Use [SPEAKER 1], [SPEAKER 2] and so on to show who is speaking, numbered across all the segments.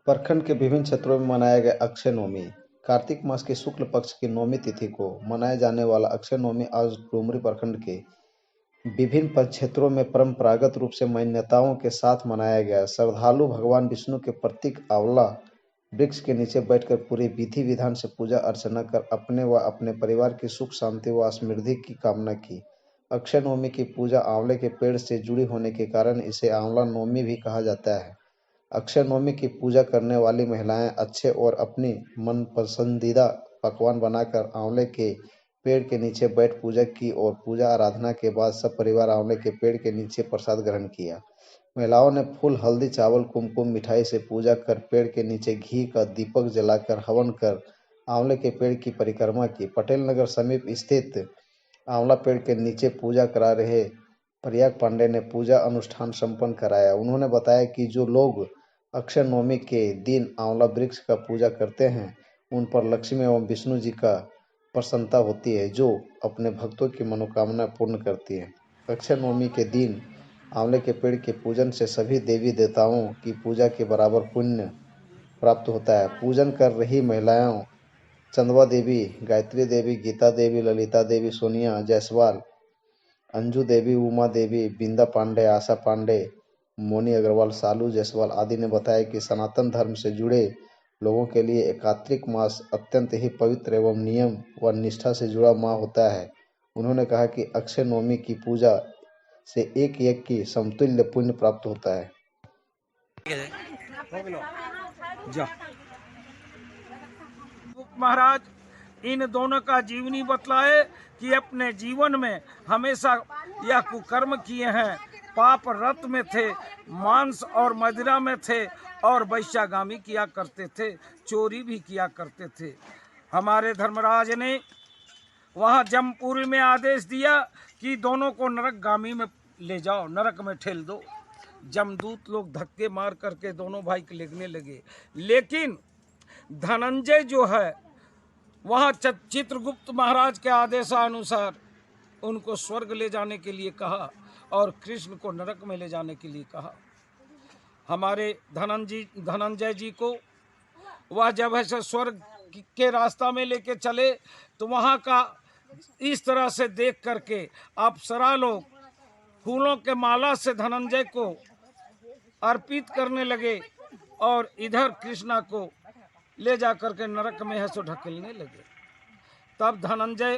[SPEAKER 1] प्रखंड के विभिन्न क्षेत्रों में मनाया गया अक्षय नवमी। कार्तिक मास के शुक्ल पक्ष की नवमी तिथि को मनाए जाने वाला अक्षय नवमी आज डुमरी प्रखंड के विभिन्न क्षेत्रों में परंपरागत रूप से मान्यताओं के साथ मनाया गया। श्रद्धालु भगवान विष्णु के प्रतीक आंवला वृक्ष के नीचे बैठकर पूरे विधि विधान से पूजा अर्चना कर अपने व अपने परिवार की सुख शांति व समृद्धि की कामना की। अक्षय नवमी की पूजा आंवले के पेड़ से जुड़ी होने के कारण इसे आंवला नवमी भी कहा जाता है। अक्षय नवमी की पूजा करने वाली महिलाएं अच्छे और अपनी मन पसंदीदा पकवान बनाकर आंवले के पेड़ के नीचे बैठ पूजा की और पूजा आराधना के बाद सब परिवार आंवले के पेड़ के नीचे प्रसाद ग्रहण किया। महिलाओं ने फूल हल्दी चावल कुमकुम मिठाई से पूजा कर पेड़ के नीचे घी का दीपक जलाकर हवन कर आंवले के पेड़ की परिक्रमा की। पटेल नगर समीप स्थित आंवला पेड़ के नीचे पूजा करा रहे प्रयाग पांडे ने पूजा अनुष्ठान संपन्न कराया। उन्होंने बताया कि जो लोग अक्षय नवमी के दिन आंवला वृक्ष का पूजा करते हैं उन पर लक्ष्मी एवं विष्णु जी का प्रसन्नता होती है, जो अपने भक्तों की मनोकामना पूर्ण करती है। अक्षय नवमी के दिन आंवले के पेड़ के पूजन से सभी देवी देवताओं की पूजा के बराबर पुण्य प्राप्त होता है। पूजन कर रही महिलाओं चंदवा देवी, गायत्री देवी, गीता देवी, ललिता देवी, सोनिया जायसवाल, अंजू देवी, उमा देवी, बिंदा पांडे, आशा पांडे, मोनी अग्रवाल, सालू जायसवाल आदि ने बताया कि सनातन धर्म से जुड़े लोगों के लिए कार्तिक मास अत्यंत ही पवित्र एवं नियम व निष्ठा से जुड़ा माह होता है। उन्होंने कहा कि अक्षय नवमी की पूजा से एक एक की समतुल्य पुण्य प्राप्त होता है।
[SPEAKER 2] महाराज इन दोनों का जीवनी बतलाए कि अपने जीवन में हमेशा यह कुकर्म किए हैं, पाप रत में थे, मांस और मदिरा में थे और वैश्यागामी किया करते थे, चोरी भी किया करते थे। हमारे धर्मराज ने वहाँ जमपुरी में आदेश दिया कि दोनों को नरकगामी में ले जाओ, नरक में ठेल दो। जमदूत लोग धक्के मार करके दोनों भाई को लेने लगे, लेकिन धनंजय जो है वहाँ चित्रगुप्त महाराज के आदेशानुसार उनको स्वर्ग ले जाने के लिए कहा और कृष्ण को नरक में ले जाने के लिए कहा। हमारे धनंजय जी को वह जब ऐसे स्वर्ग के रास्ता में लेके चले तो वहाँ का इस तरह से देख करके अप्सरा लोग फूलों के माला से धनंजय को अर्पित करने लगे और इधर कृष्णा को ले जा करके नरक में है सो ढकेलने लगे। तब धनंजय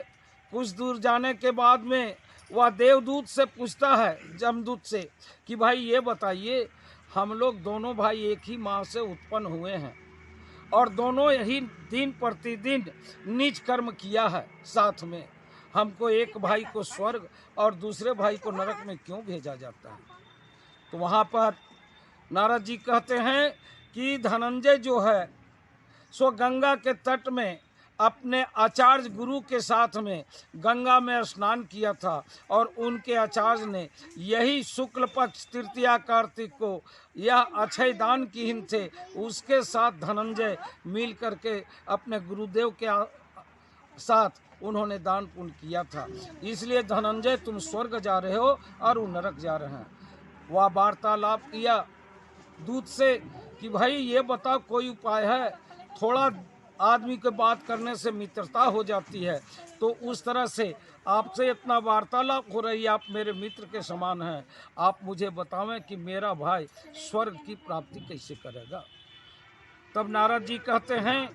[SPEAKER 2] कुछ दूर जाने के बाद में वह देवदूत से पूछता है, जमदूत से, कि भाई ये बताइए, हम लोग दोनों भाई एक ही माँ से उत्पन्न हुए हैं और दोनों ही दिन प्रतिदिन नीच कर्म किया है साथ में, हमको एक भाई को स्वर्ग और दूसरे भाई को नरक में क्यों भेजा जाता है? तो वहाँ पर नारद जी कहते हैं कि धनंजय जो है सो गंगा के तट में अपने आचार्य गुरु के साथ में गंगा में स्नान किया था और उनके आचार्य ने यही शुक्ल पक्ष तृतीया कार्तिक को यह अक्षय दान की थे, उसके साथ धनंजय मिल करके अपने गुरुदेव के साथ उन्होंने दान पुण्य किया था। इसलिए धनंजय तुम स्वर्ग जा रहे हो और वो नरक जा रहे हैं। वह वार्तालाप किया दूत से कि भाई ये बताओ कोई उपाय है, थोड़ा आदमी के बात करने से मित्रता हो जाती है, तो उस तरह से आपसे इतना वार्तालाप हो रही है, आप मेरे मित्र के समान हैं, आप मुझे बतावें कि मेरा भाई स्वर्ग की प्राप्ति कैसे करेगा। तब नारद जी कहते हैं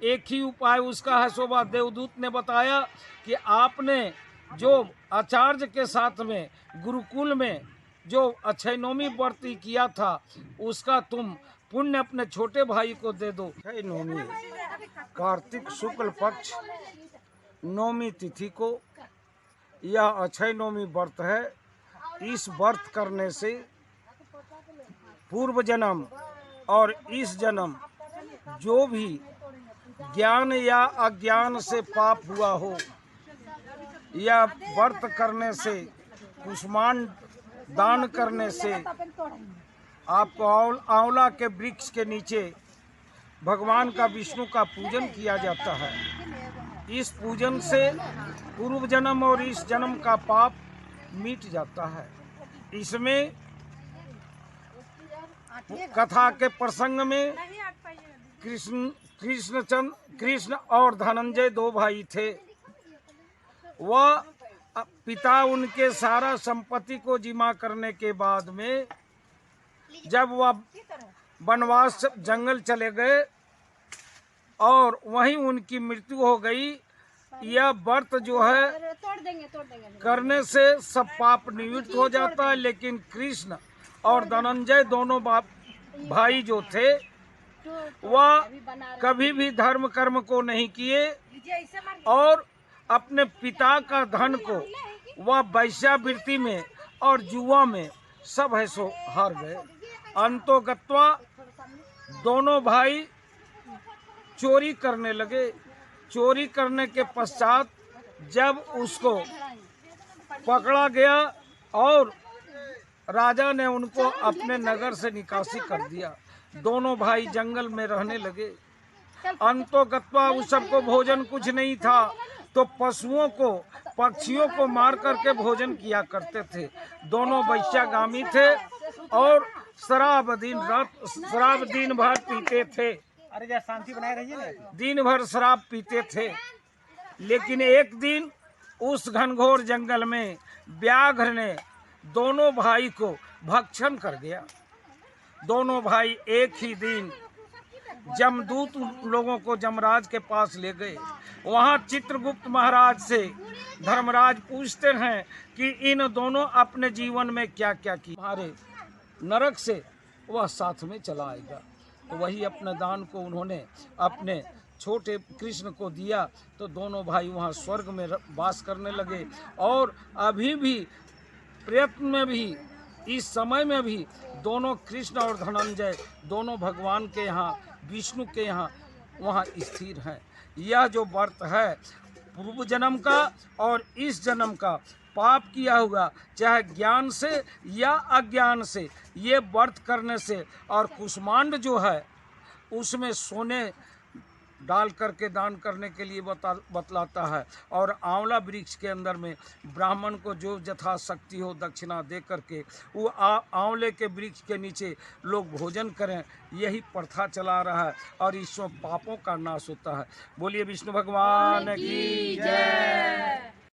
[SPEAKER 2] एक ही उपाय उसका है। शोभा देवदूत ने बताया कि आपने जो आचार्य के साथ में गुरुकुल में जो अक्षय नवमी व्रत किया था उसका तुम पुण्य अपने छोटे भाई को दे दो। अक्षय नवमी कार्तिक शुक्ल पक्ष नवमी तिथि को यह अक्षय नवमी व्रत है। इस व्रत करने से पूर्व जन्म और इस जन्म जो भी ज्ञान या अज्ञान से पाप हुआ हो, या व्रत करने से, कुष्मांड दान करने से, आपको आंवला के वृक्ष के नीचे भगवान का विष्णु का पूजन किया जाता है। इस पूजन से पूर्व जन्म और इस जन्म का पाप मिट जाता है। इसमें कथा के प्रसंग में कृष्ण और धनंजय दो भाई थे। वह पिता उनके सारा संपत्ति को जिमा करने के बाद में जब वह वनवास जंगल चले गए और वहीं उनकी मृत्यु हो गई। यह व्रत जो है करने से सब पाप निवृत्त हो जाता है, लेकिन कृष्ण और धनंजय दोनों भाई जो थे वह कभी भी धर्म कर्म को नहीं किए और अपने पिता का धन को वह वैश्यावृत्ति में और जुआ में सब है सो हार गए। अंतोगत्वा दोनों भाई चोरी करने लगे। चोरी करने के पश्चात जब उसको पकड़ा गया और राजा ने उनको अपने नगर से निकासी कर दिया। दोनों भाई जंगल में रहने लगे। अंतोगत्वा उस सबको भोजन कुछ नहीं था तो पशुओं को पक्षियों को मार करके भोजन किया करते थे। दोनों वैश्यागामी थे और शराब दिन भर पीते थे।
[SPEAKER 3] अरे जरा शांति बनाए रहिए ना।
[SPEAKER 2] दिन भर शराब पीते थे। लेकिन एक दिन उस घनघोर जंगल में व्याघ्र ने दोनों भाई को भक्षण कर दिया। दोनों भाई एक ही दिन जमदूत लोगों को जमराज के पास ले गए। वहाँ चित्रगुप्त महाराज से धर्मराज पूछते हैं कि इन दोनों अपने जीवन में क्या क्या किया, हमारे नरक से वह साथ में चला आएगा। तो वही अपने दान को उन्होंने अपने छोटे कृष्ण को दिया तो दोनों भाई वहाँ स्वर्ग में वास करने लगे। और अभी भी प्रयत्न में भी इस समय में भी दोनों कृष्ण और धनंजय दोनों भगवान के यहाँ विष्णु के यहाँ वहाँ स्थिर हैं। यह जो व्रत है पूर्व जन्म का और इस जन्म का पाप किया हुआ चाहे ज्ञान से या अज्ञान से ये व्रत करने से और कुष्मांड जो है उसमें सोने डाल करके दान करने के लिए बतलाता है। और आंवला वृक्ष के अंदर में ब्राह्मण को जो यथाशक्ति हो दक्षिणा दे करके वो आंवले के वृक्ष के नीचे लोग भोजन करें, यही प्रथा चला रहा है और इसमें पापों का नाश होता है। बोलिए विष्णु भगवान की जय।